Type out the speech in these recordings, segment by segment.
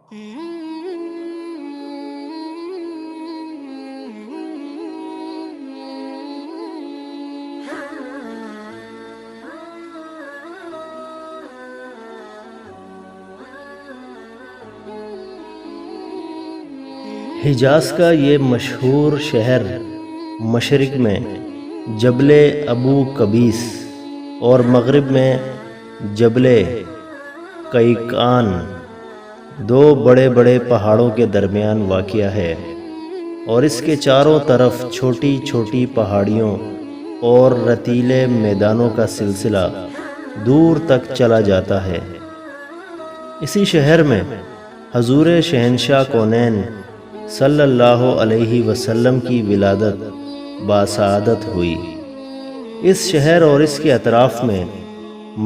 حجاز کا یہ مشہور شہر مشرق میں جبل ابو قبیس اور مغرب میں جبل قیقان دو بڑے بڑے پہاڑوں کے درمیان واقع ہے، اور اس کے چاروں طرف چھوٹی چھوٹی پہاڑیوں اور رتیلے میدانوں کا سلسلہ دور تک چلا جاتا ہے۔ اسی شہر میں حضور شہنشاہ کونین صلی اللہ علیہ وسلم کی ولادت باسعادت ہوئی۔ اس شہر اور اس کے اطراف میں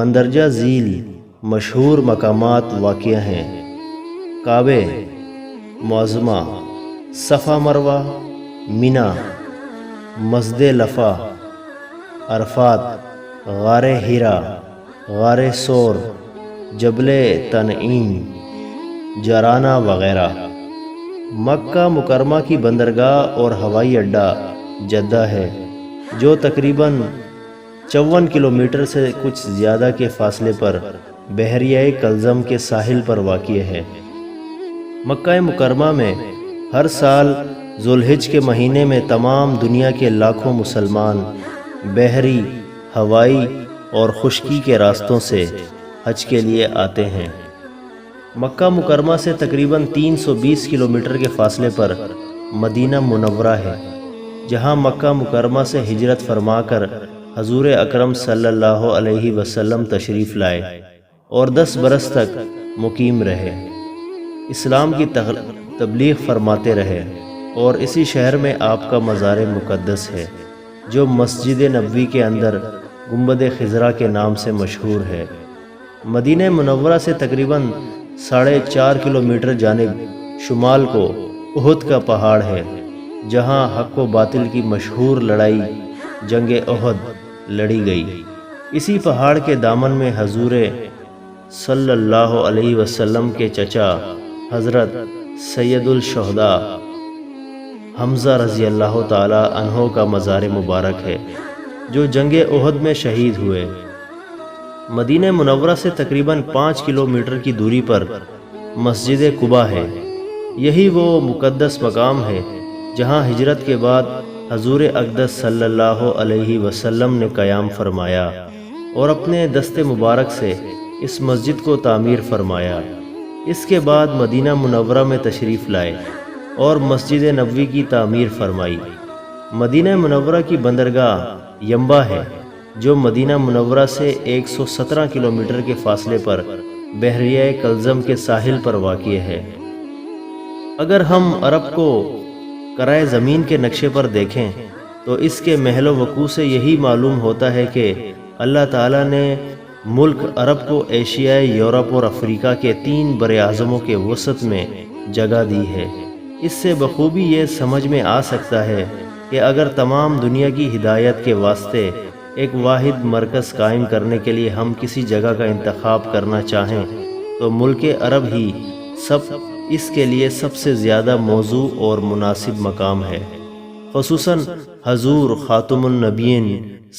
مندرجہ ذیل مشہور مقامات واقع ہیں: کعبہ معظمہ، صفا مروہ، مینا، مسجد لفا، عرفات، غار ہیرا، غار سور، جبل تنعیم، جرانہ وغیرہ۔ مکہ مکرمہ کی بندرگاہ اور ہوائی اڈہ جدہ ہے، جو تقریباً 54 کلومیٹر سے کچھ زیادہ کے فاصلے پر بحیرہ کلزم کے ساحل پر واقع ہے۔ مکہ مکرمہ میں ہر سال ذوالحج کے مہینے میں تمام دنیا کے لاکھوں مسلمان بحری، ہوائی اور خشکی کے راستوں سے حج کے لیے آتے ہیں۔ مکہ مکرمہ سے تقریباً 320 کلومیٹر کے فاصلے پر مدینہ منورہ ہے، جہاں مکہ مکرمہ سے ہجرت فرما کر حضور اکرم صلی اللہ علیہ وسلم تشریف لائے اور 10 برس تک مقیم رہے، اسلام کی تبلیغ فرماتے رہے، اور اسی شہر میں آپ کا مزار مقدس ہے، جو مسجد نبوی کے اندر گنبد خضرا کے نام سے مشہور ہے۔ مدینہ منورہ سے تقریباً 4.5 کلومیٹر جانب شمال کو احد کا پہاڑ ہے، جہاں حق و باطل کی مشہور لڑائی جنگ احد لڑی گئی۔ اسی پہاڑ کے دامن میں حضور صلی اللہ علیہ وسلم کے چچا حضرت سید الشہداء حمزہ رضی اللہ تعالی عنہ کا مزار مبارک ہے، جو جنگ احد میں شہید ہوئے۔ مدینہ منورہ سے تقریباً 5 کلومیٹر کی دوری پر مسجد قباء ہے۔ یہی وہ مقدس مقام ہے جہاں ہجرت کے بعد حضور اقدس صلی اللہ علیہ وسلم نے قیام فرمایا اور اپنے دست مبارک سے اس مسجد کو تعمیر فرمایا۔ اس کے بعد مدینہ منورہ میں تشریف لائے اور مسجد نبوی کی تعمیر فرمائی۔ مدینہ منورہ کی بندرگاہ ینبع ہے، جو مدینہ منورہ سے 117 کلومیٹر کے فاصلے پر بحیرہ کلزم کے ساحل پر واقع ہے۔ اگر ہم عرب کو کرۂ زمین کے نقشے پر دیکھیں تو اس کے محل و وقوع سے یہی معلوم ہوتا ہے کہ اللہ تعالیٰ نے ملک عرب کو ایشیا، یورپ اور افریقہ کے 3 براعظموں کے وسط میں جگہ دی ہے۔ اس سے بخوبی یہ سمجھ میں آ سکتا ہے کہ اگر تمام دنیا کی ہدایت کے واسطے ایک واحد مرکز قائم کرنے کے لیے ہم کسی جگہ کا انتخاب کرنا چاہیں تو ملک عرب ہی اس کے لیے سب سے زیادہ موزوں اور مناسب مقام ہے۔ خصوصاً حضور خاتم النبیین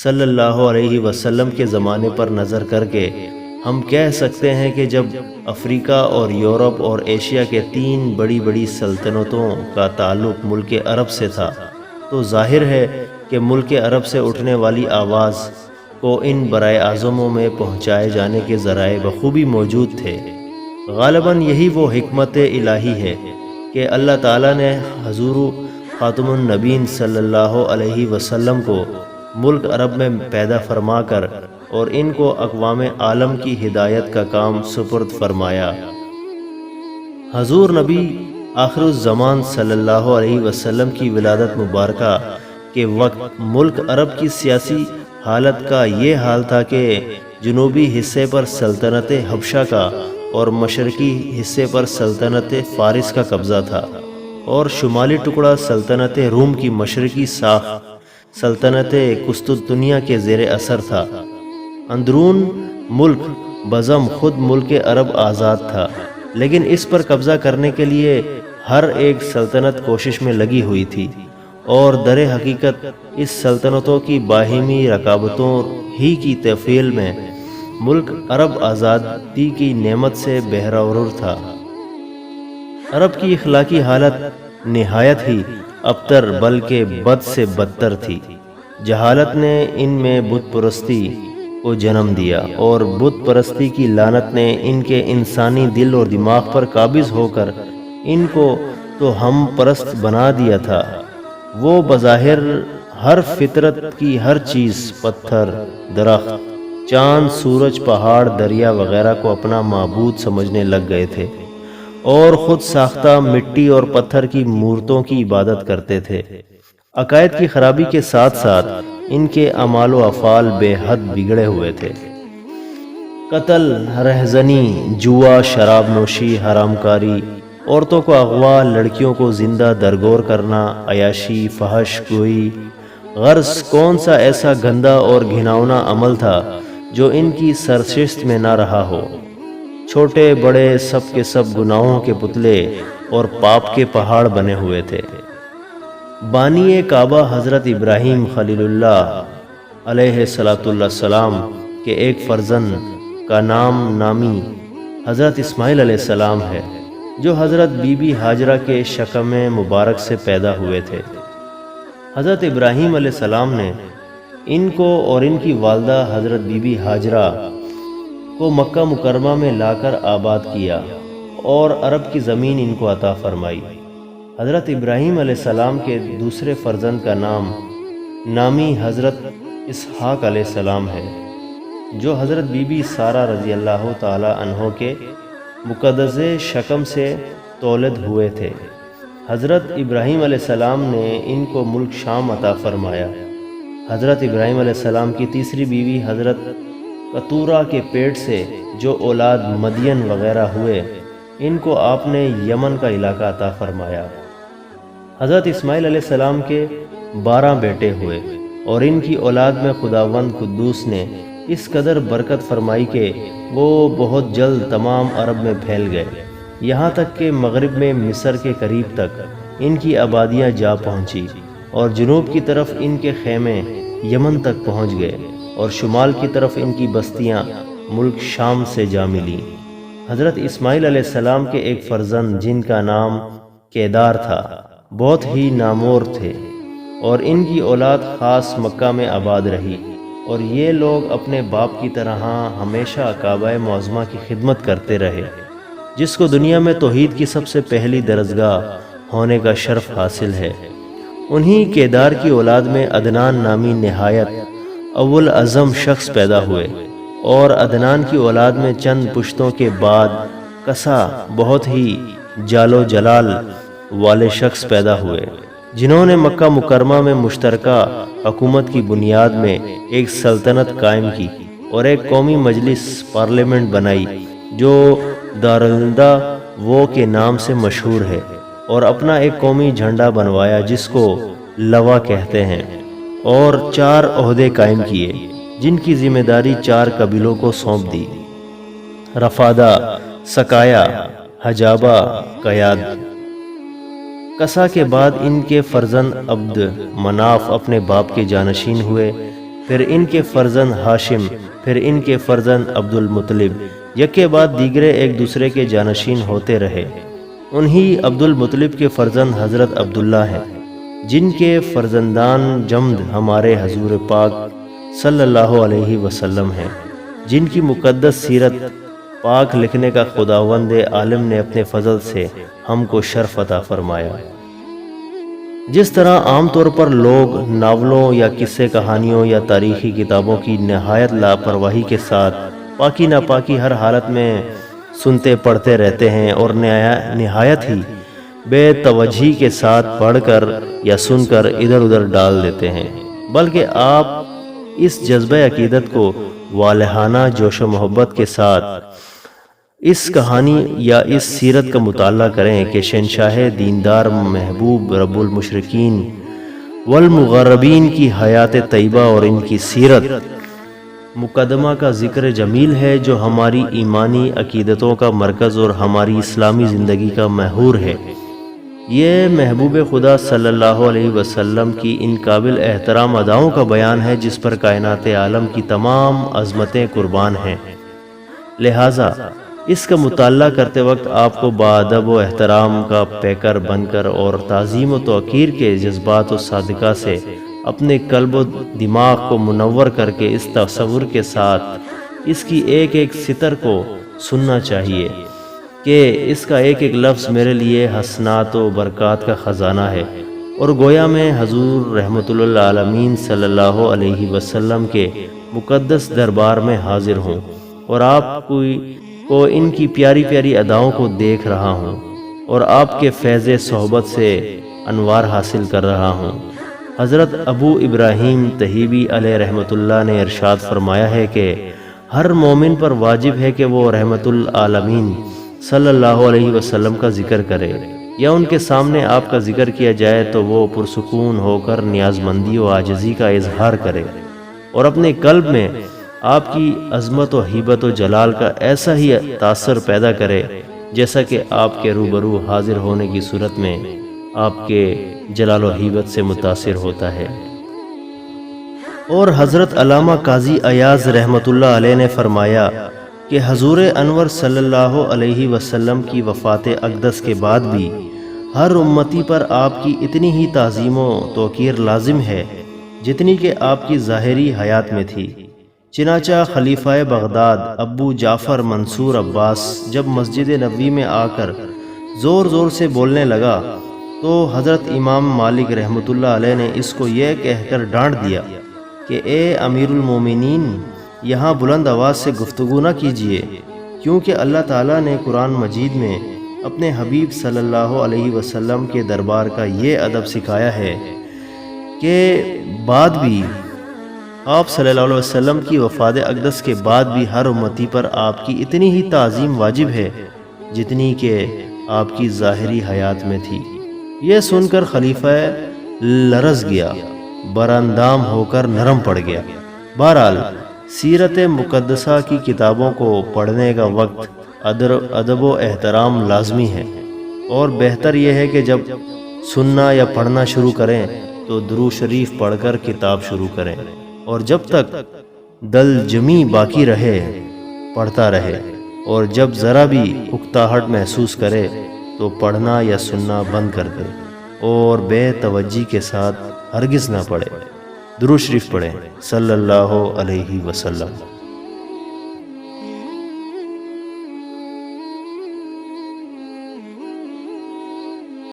صلی اللہ علیہ وسلم کے زمانے پر نظر کر کے ہم کہہ سکتے ہیں کہ جب افریقہ اور یورپ اور ایشیا کے 3 بڑی بڑی سلطنتوں کا تعلق ملک عرب سے تھا، تو ظاہر ہے کہ ملک عرب سے اٹھنے والی آواز کو ان برائے اعظموں میں پہنچائے جانے کے ذرائع بخوبی موجود تھے۔ غالباً یہی وہ حکمت الہی ہے کہ اللہ تعالیٰ نے حضور خاتم النبیین صلی اللہ علیہ وسلم کو ملک عرب میں پیدا فرما کر اور ان کو اقوام عالم کی ہدایت کا کام سپرد فرمایا۔ حضور نبی آخر الزمان صلی اللہ علیہ وسلم کی ولادت مبارکہ کے وقت ملک عرب کی سیاسی حالت کا یہ حال تھا کہ جنوبی حصے پر سلطنت حبشہ کا اور مشرقی حصے پر سلطنت فارس کا قبضہ تھا، اور شمالی ٹکڑا سلطنت روم کی مشرقی ساخ سلطنت قسطنطنیہ کے زیر اثر تھا۔ اندرون ملک بزم خود ملک عرب آزاد تھا، لیکن اس پر قبضہ کرنے کے لیے ہر ایک سلطنت کوشش میں لگی ہوئی تھی، اور در حقیقت اس سلطنتوں کی باہمی رکابتوں ہی کی تفعیل میں ملک عرب آزادی کی نعمت سے بہرور تھا۔ عرب کی اخلاقی حالت نہایت ہی ابتر بلکہ بد سے بدتر تھی۔ جہالت نے ان میں بت پرستی کو جنم دیا، اور بت پرستی کی لعنت نے ان کے انسانی دل اور دماغ پر قابض ہو کر ان کو تو ہم پرست بنا دیا تھا۔ وہ بظاہر ہر فطرت کی ہر چیز، پتھر، درخت، چاند، سورج، پہاڑ، دریا وغیرہ کو اپنا معبود سمجھنے لگ گئے تھے، اور خود ساختہ مٹی اور پتھر کی مورتوں کی عبادت کرتے تھے۔ عقائد کی خرابی کے ساتھ ساتھ ان کے اعمال و افعال بے حد بگڑے ہوئے تھے۔ قتل، رہزنی، جوا، شراب نوشی، حرام کاری، عورتوں کو اغوا، لڑکیوں کو زندہ درگور کرنا، عیاشی، فحش گوئی، غرض کون سا ایسا گندا اور گھناؤنا عمل تھا جو ان کی سرشت میں نہ رہا ہو۔ چھوٹے بڑے سب کے سب گناہوں کے پتلے اور پاپ کے پہاڑ بنے ہوئے تھے۔ بانی کعبہ حضرت ابراہیم خلیل اللہ علیہ السلام کے ایک فرزند کا نامی حضرت اسماعیل علیہ السلام ہے، جو حضرت بی بی ہاجرہ کے شکم مبارک سے پیدا ہوئے تھے۔ حضرت ابراہیم علیہ السلام نے ان کو اور ان کی والدہ حضرت بی بی ہاجرہ کو مکہ مکرمہ میں لا کر آباد کیا، اور عرب کی زمین ان کو عطا فرمائی۔ حضرت ابراہیم علیہ السلام کے دوسرے فرزند کا نامی حضرت اسحاق علیہ السلام ہے، جو حضرت بی بی سارہ رضی اللہ تعالی عنہ کے مقدس شکم سے تولد ہوئے تھے۔ حضرت ابراہیم علیہ السلام نے ان کو ملک شام عطا فرمایا۔ حضرت ابراہیم علیہ السلام کی تیسری بیوی حضرت کتورہ کے پیٹ سے جو اولاد مدین وغیرہ ہوئے، ان کو آپ نے یمن کا علاقہ عطا فرمایا۔ حضرت اسماعیل علیہ السلام کے 12 بیٹے ہوئے، اور ان کی اولاد میں خداوند قدوس نے اس قدر برکت فرمائی کہ وہ بہت جلد تمام عرب میں پھیل گئے، یہاں تک کہ مغرب میں مصر کے قریب تک ان کی آبادیاں جا پہنچی، اور جنوب کی طرف ان کے خیمے یمن تک پہنچ گئے، اور شمال کی طرف ان کی بستیاں ملک شام سے جا ملیں۔ حضرت اسماعیل علیہ السلام کے ایک فرزند جن کا نام کیدار تھا، بہت ہی نامور تھے، اور ان کی اولاد خاص مکہ میں آباد رہی، اور یہ لوگ اپنے باپ کی طرح ہمیشہ کعبہ معظمہ کی خدمت کرتے رہے، جس کو دنیا میں توحید کی سب سے پہلی درسگاہ ہونے کا شرف حاصل ہے۔ انہی کیدار کی اولاد میں عدنان نامی نہایت اول عزم شخص پیدا ہوئے، اور عدنان کی اولاد میں چند پشتوں کے بعد کسا بہت ہی جال و جلال والے شخص پیدا ہوئے، جنہوں نے مکہ مکرمہ میں مشترکہ حکومت کی بنیاد میں ایک سلطنت قائم کی، اور ایک قومی مجلس پارلیمنٹ بنائی جو دارالندہ وہ کے نام سے مشہور ہے، اور اپنا ایک قومی جھنڈا بنوایا جس کو لوا کہتے ہیں، اور 4 عہدے قائم کیے جن کی ذمہ داری 4 قبیلوں کو سونپ دی: رفادہ، سکایا، حجابہ، قیاد۔ کسا کے بعد ان کے فرزند عبد مناف اپنے باپ کے جانشین ہوئے، پھر ان کے فرزند ہاشم، پھر ان کے فرزند عبد المطلب، یکے بعد دیگرے ایک دوسرے کے جانشین ہوتے رہے۔ انہی عبد المطلب کے فرزند حضرت عبداللہ ہیں، جن کے فرزندان جمد ہمارے حضور پاک صلی اللہ علیہ وسلم ہیں، جن کی مقدس سیرت پاک لکھنے کا خداوند عالم نے اپنے فضل سے ہم کو شرف عطا فرمایا۔ جس طرح عام طور پر لوگ ناولوں یا قصے کہانیوں یا تاریخی کتابوں کی نہایت لاپرواہی کے ساتھ پاکی ناپاکی ہر حالت میں سنتے پڑھتے رہتے ہیں، اور نہایت ہی بے توجہی کے ساتھ پڑھ کر یا سن کر ادھر ادھر ڈال دیتے ہیں، بلکہ آپ اس جذبہ عقیدت کو والہانہ جوش و محبت کے ساتھ اس کہانی یا اس سیرت کا مطالعہ کریں کہ شہنشاہ دیندار محبوب رب المشرکین والمغربین کی حیات طیبہ اور ان کی سیرت مقدمہ کا ذکر جمیل ہے جو ہماری ایمانی عقیدتوں کا مرکز اور ہماری اسلامی زندگی کا محور ہے۔ یہ محبوب خدا صلی اللہ علیہ وسلم کی ان قابل احترام اداؤں کا بیان ہے جس پر کائنات عالم کی تمام عظمتیں قربان ہیں۔ لہٰذا اس کا مطالعہ کرتے وقت آپ کو باادب و احترام کا پیکر بن کر اور تعظیم و توقیر کے جذبات و صادقہ سے اپنے قلب و دماغ کو منور کر کے اس تصور کے ساتھ اس کی ایک ایک سطر کو سننا چاہیے کہ اس کا ایک ایک لفظ میرے لیے حسنات و برکات کا خزانہ ہے، اور گویا میں حضور رحمت اللہ عالمین صلی اللہ علیہ وسلم کے مقدس دربار میں حاضر ہوں اور آپ کو ان کی پیاری پیاری اداؤں کو دیکھ رہا ہوں اور آپ کے فیض صحبت سے انوار حاصل کر رہا ہوں۔ حضرت ابو ابراہیم تہیبی علیہ رحمت اللہ نے ارشاد فرمایا ہے کہ ہر مومن پر واجب ہے کہ وہ رحمت العالمین صلی اللہ علیہ وسلم کا ذکر کرے، یا ان کے سامنے آپ کا ذکر کیا جائے تو وہ پرسکون ہو کر نیاز مندی و عاجزی کا اظہار کرے اور اپنے قلب میں آپ کی عظمت و ہیبت و جلال کا ایسا ہی تاثر پیدا کرے جیسا کہ آپ کے روبرو حاضر ہونے کی صورت میں آپ کے جلال و ہیبت سے متاثر ہوتا ہے۔ اور حضرت علامہ قاضی ایاز رحمت اللہ علیہ نے فرمایا کہ حضور انور صلی اللہ علیہ وسلم کی وفات اقدس کے بعد بھی ہر امتی پر آپ کی اتنی ہی تعظیم و توقیر لازم ہے جتنی کہ آپ کی ظاہری حیات میں تھی۔ چنانچہ خلیفہ بغداد ابو جعفر منصور عباس جب مسجد نبوی میں آ کر زور زور سے بولنے لگا تو حضرت امام مالک رحمت اللہ علیہ نے اس کو یہ کہہ کر ڈانٹ دیا کہ اے امیر المومنین، یہاں بلند آواز سے گفتگو نہ کیجیے، کیونکہ اللہ تعالیٰ نے قرآن مجید میں اپنے حبیب صلی اللہ علیہ وسلم کے دربار کا یہ ادب سکھایا ہے کہ بعد بھی آپ صلی اللہ علیہ وسلم کی وفات اقدس کے بعد بھی ہر امتی پر آپ کی اتنی ہی تعظیم واجب ہے جتنی کہ آپ کی ظاہری حیات میں تھی۔ یہ سن کر خلیفہ لرز گیا، براندام ہو کر نرم پڑ گیا۔ بہرحال سیرت مقدسہ کی کتابوں کو پڑھنے کا وقت ادب و احترام لازمی ہے، اور بہتر یہ ہے کہ جب سننا یا پڑھنا شروع کریں تو درود شریف پڑھ کر کتاب شروع کریں، اور جب تک دل جمی باقی رہے پڑھتا رہے، اور جب ذرا بھی اکتاہٹ محسوس کرے تو پڑھنا یا سننا بند کر دے اور بے توجہی کے ساتھ ہرگز نہ پڑھے۔ درود شریف پڑھیں صلی اللہ علیہ وسلم۔